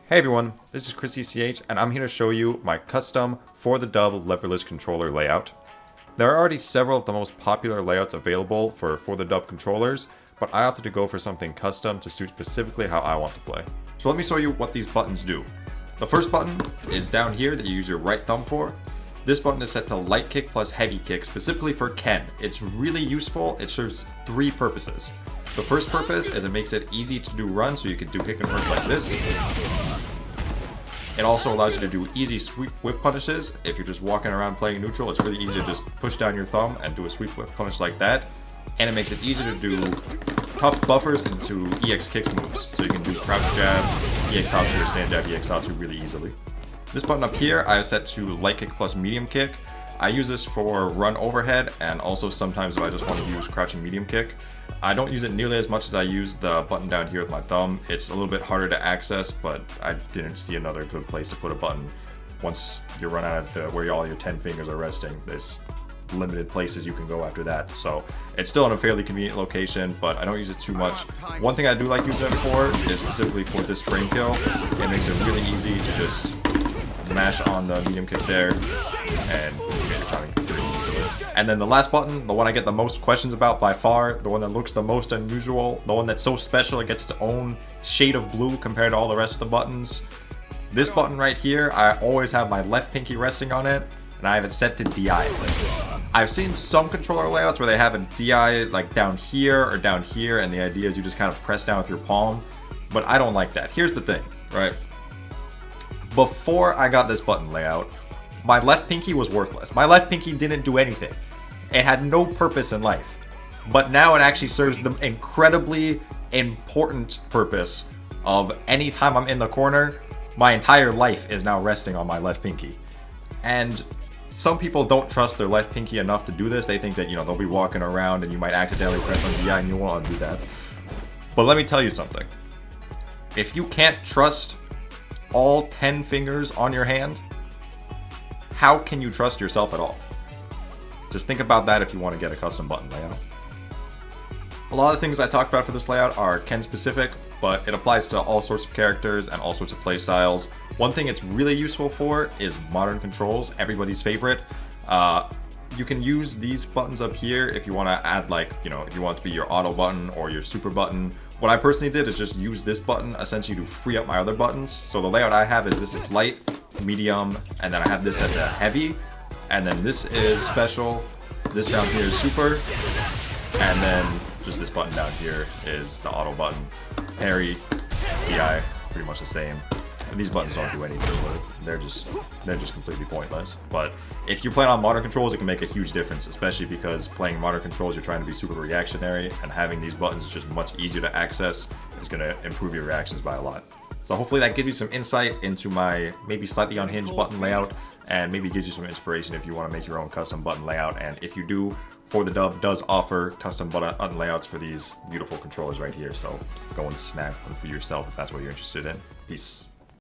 Hey everyone, this is ChrisCCH and I'm here to show you my custom 4TW leverless controller layout. There are already several of the most popular layouts available for 4TW controllers, but I opted to go for something custom to suit specifically how I want to play. So let me show you what these buttons do. The first button is down here that you use your right thumb for. This button is set to light kick plus heavy kick, specifically for Ken. It's really useful. It serves three purposes. The first purpose is it makes it easy to do runs, so you can do kick and punch like this. It also allows you to do easy sweep whip punishes. If you're just walking around playing neutral, it's really easy to just push down your thumb and do a sweep whip punish like that. And it makes it easy to do tough buffers into EX kicks moves. So you can do crouch jab, EX hopsu, or stand jab, EX hopsu really easily. This button up here I have set to light kick plus medium kick. I use this for run overhead, and also sometimes if I just want to use crouching medium kick. I don't use it nearly as much as I use the button down here with my thumb. It's a little bit harder to access, but I didn't see another good place to put a button. Once you run out of where all your 10 fingers are resting, there's limited places you can go after that. So it's still in a fairly convenient location, but I don't use it too much. One thing I do like using it for is specifically for this frame kill. It makes it really easy to just mash on the medium kick there, and you guys are counting pretty easily. And then the last button, the one I get the most questions about by far, the one that looks the most unusual, the one that's so special it gets its own shade of blue compared to all the rest of the buttons. This button right here, I always have my left pinky resting on it, and I have it set to DI. I've seen some controller layouts where they have a DI like down here or down here, and the idea is you just kind of press down with your palm, but I don't like that. Here's the thing, right? Before I got this button layout, my left pinky was worthless. My left pinky didn't do anything. It had no purpose in life. But now it actually serves the incredibly important purpose of any time I'm in the corner, my entire life is now resting on my left pinky. And some people don't trust their left pinky enough to do this. They think that, they'll be walking around and you might accidentally press on DI and you won't undo that. But let me tell you something. If you can't trust all 10 fingers on your hand, how can you trust yourself at all? Just think about that if you want to get a custom button layout. A lot of things I talked about for this layout are Ken specific, but it applies to all sorts of characters and all sorts of play styles. One thing it's really useful for is modern controls, everybody's favorite. You can use these buttons up here if you want to add, if you want it to be your auto button or your super button. What I personally did is just use this button essentially to free up my other buttons. So the layout I have is this is light, medium, and then I have this at the heavy, and then this is special, this down here is super, and then just this button down here is the auto button. Parry, DI, pretty much the same. And these buttons don't do anything, but they're just completely pointless. But if you play on modern controls, it can make a huge difference, especially because playing modern controls, you're trying to be super reactionary, and having these buttons is just much easier to access is going to improve your reactions by a lot. So hopefully that gives you some insight into my maybe slightly unhinged button layout, and maybe gives you some inspiration if you want to make your own custom button layout. And if you do, 4TW does offer custom button layouts for these beautiful controllers right here. So go and snag one for yourself if that's what you're interested in. Peace.